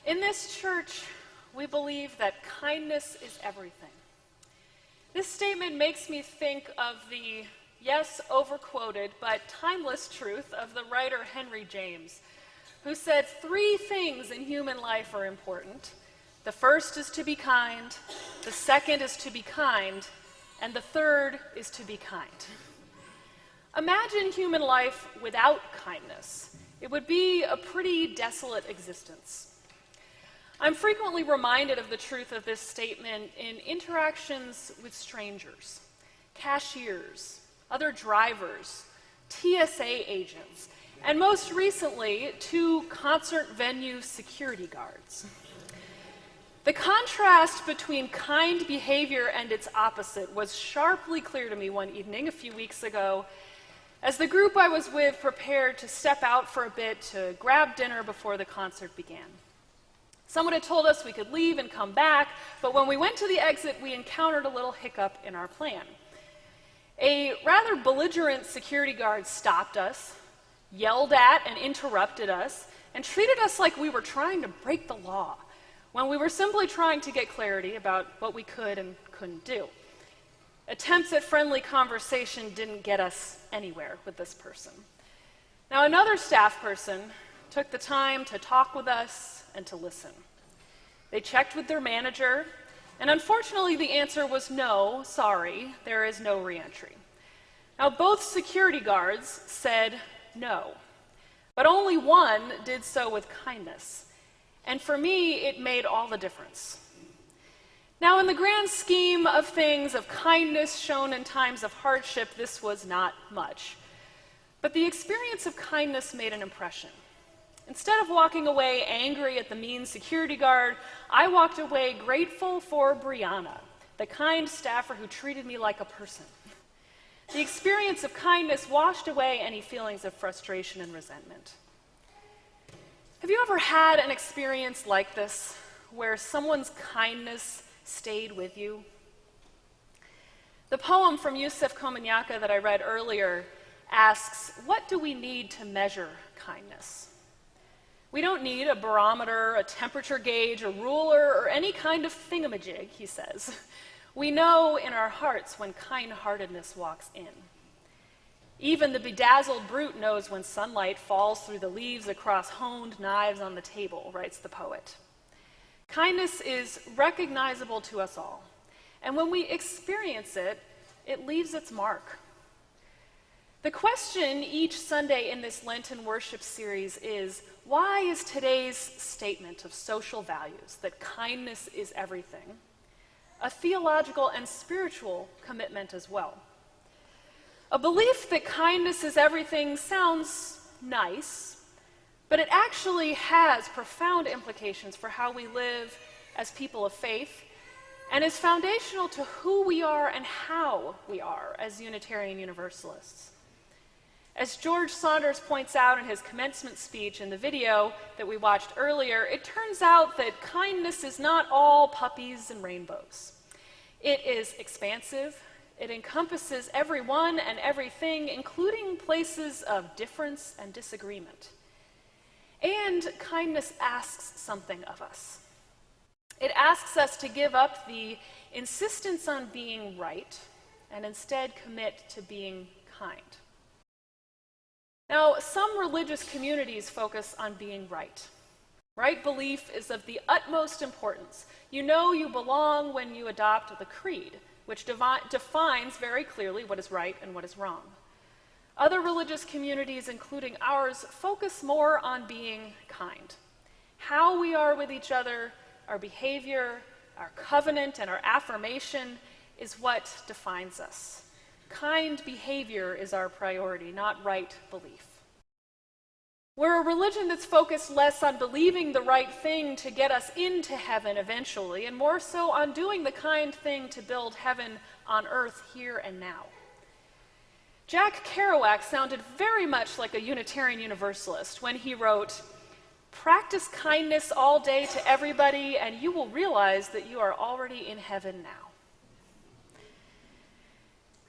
In this church, we believe that kindness is everything. This statement makes me think of the, yes, overquoted, but timeless truth of the writer Henry James, who said 3 things in human life are important. The first is to be kind, the second is to be kind, and the third is to be kind. Imagine human life without kindness. It would be a pretty desolate existence. I'm frequently reminded of the truth of this statement in interactions with strangers, cashiers, other drivers, TSA agents, and most recently, 2 concert venue security guards. The contrast between kind behavior and its opposite was sharply clear to me one evening a few weeks ago as the group I was with prepared to step out for a bit to grab dinner before the concert began. Someone had told us we could leave and come back, but when we went to the exit, we encountered a little hiccup in our plan. A rather belligerent security guard stopped us, yelled at and interrupted us, and treated us like we were trying to break the law, when we were simply trying to get clarity about what we could and couldn't do. Attempts at friendly conversation didn't get us anywhere with this person. Now, another staff person took the time to talk with us and to listen. They checked with their manager, and unfortunately the answer was no, sorry, there is no reentry. Now, both security guards said no, but only one did so with kindness. And for me, it made all the difference. Now, in the grand scheme of things, of kindness shown in times of hardship, this was not much. But the experience of kindness made an impression. Instead of walking away angry at the mean security guard, I walked away grateful for Brianna, the kind staffer who treated me like a person. The experience of kindness washed away any feelings of frustration and resentment. Have you ever had an experience like this, where someone's kindness stayed with you? The poem from Yusef Komunyakaa that I read earlier asks, what do we need to measure kindness? We don't need a barometer, a temperature gauge, a ruler, or any kind of thingamajig, he says. We know in our hearts when kind-heartedness walks in. Even the bedazzled brute knows when sunlight falls through the leaves across honed knives on the table, writes the poet. Kindness is recognizable to us all, and when we experience it, it leaves its mark. The question each Sunday in this Lenten worship series is, why is today's statement of social values, that kindness is everything, a theological and spiritual commitment as well? A belief that kindness is everything sounds nice, but it actually has profound implications for how we live as people of faith, and is foundational to who we are and how we are as Unitarian Universalists. As George Saunders points out in his commencement speech in the video that we watched earlier, it turns out that kindness is not all puppies and rainbows. It is expansive. It encompasses everyone and everything, including places of difference and disagreement. And kindness asks something of us. It asks us to give up the insistence on being right and instead commit to being kind. Now, some religious communities focus on being right. Right belief is of the utmost importance. You know you belong when you adopt the creed, which defines very clearly what is right and what is wrong. Other religious communities, including ours, focus more on being kind. How we are with each other, our behavior, our covenant, and our affirmation is what defines us. Kind behavior is our priority, not right belief. We're a religion that's focused less on believing the right thing to get us into heaven eventually, and more so on doing the kind thing to build heaven on earth here and now. Jack Kerouac sounded very much like a Unitarian Universalist when he wrote, "Practice kindness all day to everybody, and you will realize that you are already in heaven now."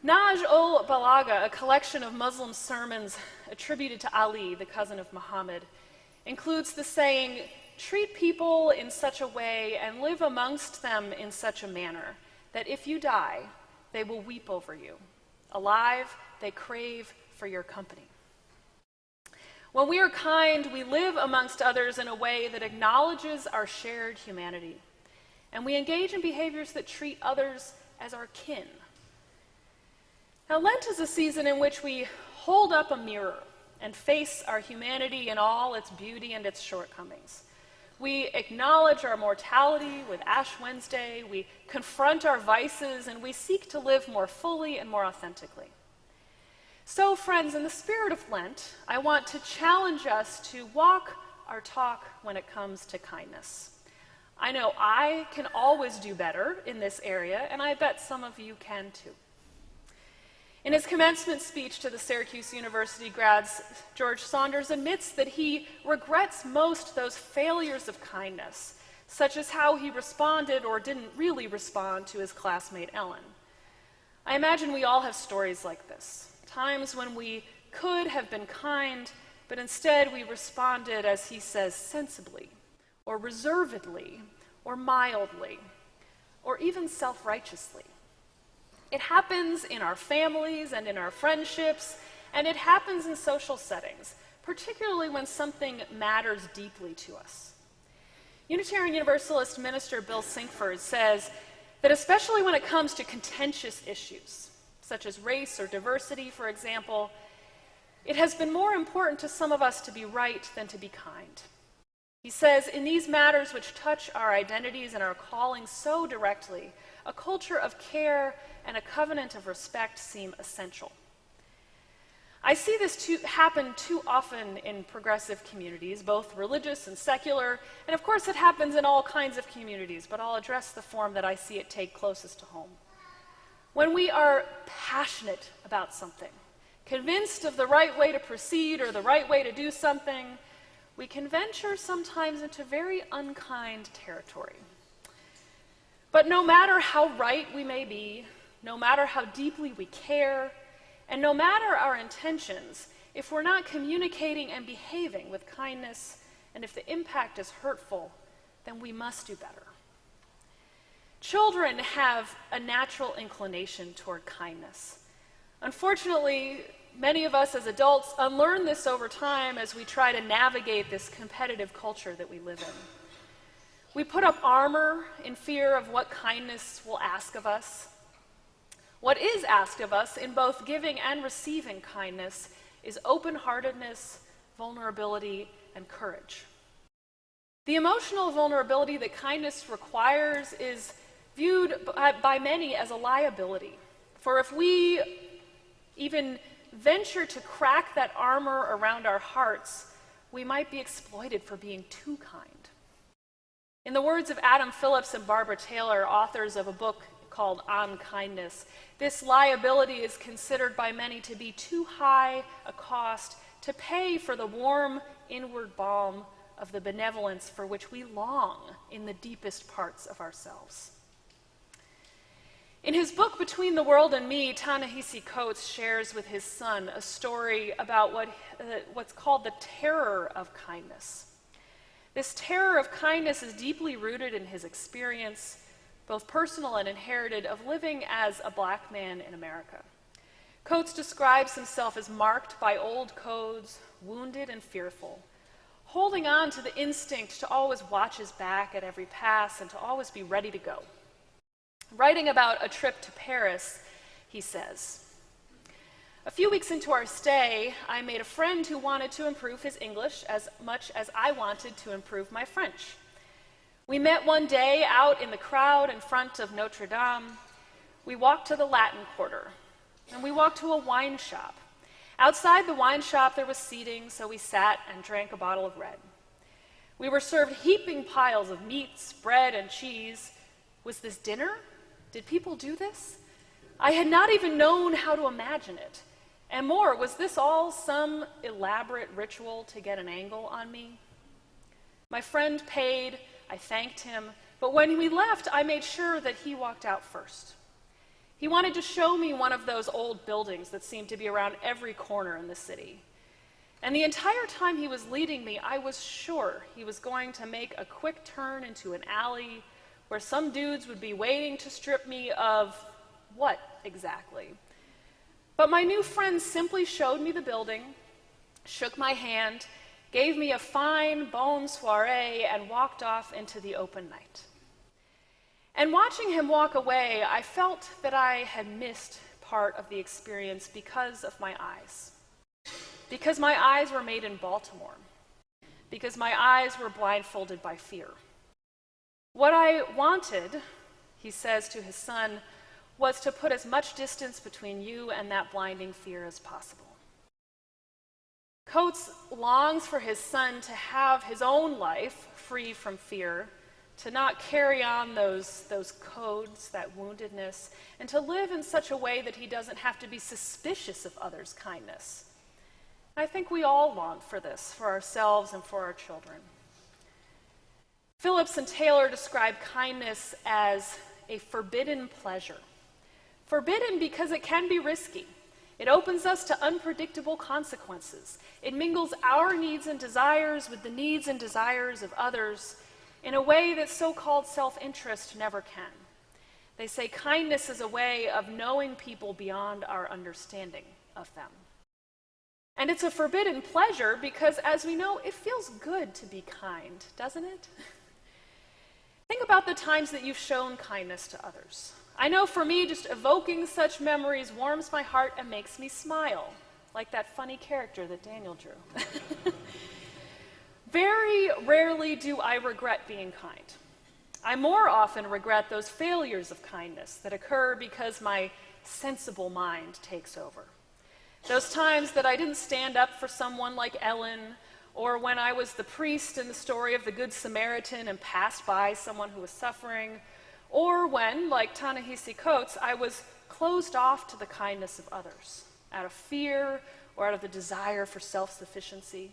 Naj ul Balagha, a collection of Muslim sermons attributed to Ali, the cousin of Muhammad, includes the saying, treat people in such a way and live amongst them in such a manner that if you die, they will weep over you. Alive, they crave for your company. When we are kind, we live amongst others in a way that acknowledges our shared humanity, and we engage in behaviors that treat others as our kin. Now, Lent is a season in which we hold up a mirror and face our humanity in all its beauty and its shortcomings. We acknowledge our mortality with Ash Wednesday, we confront our vices, and we seek to live more fully and more authentically. So, friends, in the spirit of Lent, I want to challenge us to walk our talk when it comes to kindness. I know I can always do better in this area, and I bet some of you can too. In his commencement speech to the Syracuse University grads, George Saunders admits that he regrets most those failures of kindness, such as how he responded or didn't really respond to his classmate Ellen. I imagine we all have stories like this, times when we could have been kind, but instead we responded, as he says, sensibly, or reservedly, or mildly, or even self-righteously. It happens in our families and in our friendships, and it happens in social settings, particularly when something matters deeply to us. Unitarian Universalist minister Bill Sinkford says that especially when it comes to contentious issues, such as race or diversity, for example, it has been more important to some of us to be right than to be kind. He says, in these matters which touch our identities and our calling so directly, a culture of care and a covenant of respect seem essential. I see this happen too often in progressive communities, both religious and secular, and of course it happens in all kinds of communities, but I'll address the form that I see it take closest to home. When we are passionate about something, convinced of the right way to proceed or the right way to do something, we can venture sometimes into very unkind territory. But no matter how right we may be, no matter how deeply we care, and no matter our intentions, if we're not communicating and behaving with kindness, and if the impact is hurtful, then we must do better. Children have a natural inclination toward kindness. Unfortunately, many of us as adults unlearn this over time as we try to navigate this competitive culture that we live in. We put up armor in fear of what kindness will ask of us. What is asked of us in both giving and receiving kindness is open-heartedness, vulnerability, and courage. The emotional vulnerability that kindness requires is viewed by many as a liability. For if we even venture to crack that armor around our hearts, we might be exploited for being too kind. In the words of Adam Phillips and Barbara Taylor, authors of a book called On Kindness, this liability is considered by many to be too high a cost to pay for the warm inward balm of the benevolence for which we long in the deepest parts of ourselves. In his book, Between the World and Me, Ta-Nehisi Coates shares with his son a story about what's called the terror of kindness. This terror of kindness is deeply rooted in his experience, both personal and inherited, of living as a black man in America. Coates describes himself as marked by old codes, wounded and fearful, holding on to the instinct to always watch his back at every pass and to always be ready to go. Writing about a trip to Paris, he says, "A few weeks into our stay, I made a friend who wanted to improve his English as much as I wanted to improve my French. We met one day out in the crowd in front of Notre Dame. We walked to the Latin Quarter, and we walked to a wine shop. Outside the wine shop there was seating, so we sat and drank a bottle of red. We were served heaping piles of meats, bread, and cheese. Was this dinner? Did people do this? I had not even known how to imagine it. And more, was this all some elaborate ritual to get an angle on me? My friend paid, I thanked him, but when we left, I made sure that he walked out first. He wanted to show me one of those old buildings that seemed to be around every corner in the city. And the entire time he was leading me, I was sure he was going to make a quick turn into an alley where some dudes would be waiting to strip me of what exactly? But my new friend simply showed me the building, shook my hand, gave me a fine bon soiree, and walked off into the open night. And watching him walk away, I felt that I had missed part of the experience because of my eyes. Because my eyes were made in Baltimore. Because my eyes were blindfolded by fear. What I wanted, he says to his son, was to put as much distance between you and that blinding fear as possible. Coates longs for his son to have his own life free from fear, to not carry on those codes, that woundedness, and to live in such a way that he doesn't have to be suspicious of others' kindness. I think we all long for this, for ourselves and for our children. Phillips and Taylor describe kindness as a forbidden pleasure. Forbidden because it can be risky. It opens us to unpredictable consequences. It mingles our needs and desires with the needs and desires of others in a way that so-called self-interest never can. They say kindness is a way of knowing people beyond our understanding of them. And it's a forbidden pleasure because, as we know, it feels good to be kind, doesn't it? Think about the times that you've shown kindness to others. I know for me, just evoking such memories warms my heart and makes me smile, like that funny character that Daniel drew. Very rarely do I regret being kind. I more often regret those failures of kindness that occur because my sensible mind takes over. Those times that I didn't stand up for someone like Ellen, or when I was the priest in the story of the Good Samaritan and passed by someone who was suffering, or when, like Ta-Nehisi Coates, I was closed off to the kindness of others out of fear or out of the desire for self-sufficiency.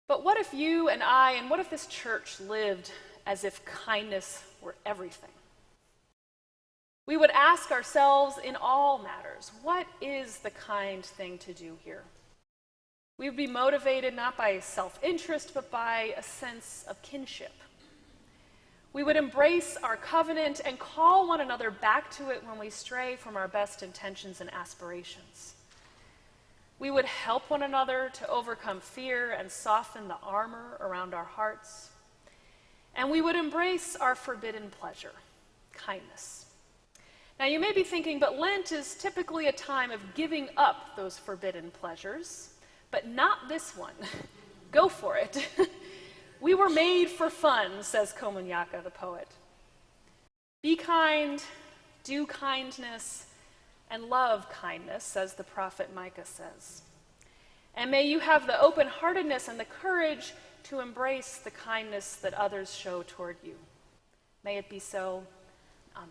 But what if you and I, and what if this church lived as if kindness were everything? We would ask ourselves in all matters, what is the kind thing to do here? We would be motivated not by self-interest, but by a sense of kinship. We would embrace our covenant and call one another back to it when we stray from our best intentions and aspirations. We would help one another to overcome fear and soften the armor around our hearts. And we would embrace our forbidden pleasure, kindness. Now you may be thinking, but Lent is typically a time of giving up those forbidden pleasures. But not this one. Go for it. We were made for fun, says Komunyaka, the poet. Be kind, do kindness, and love kindness, as the prophet Micah says. And may you have the open-heartedness and the courage to embrace the kindness that others show toward you. May it be so. Amen.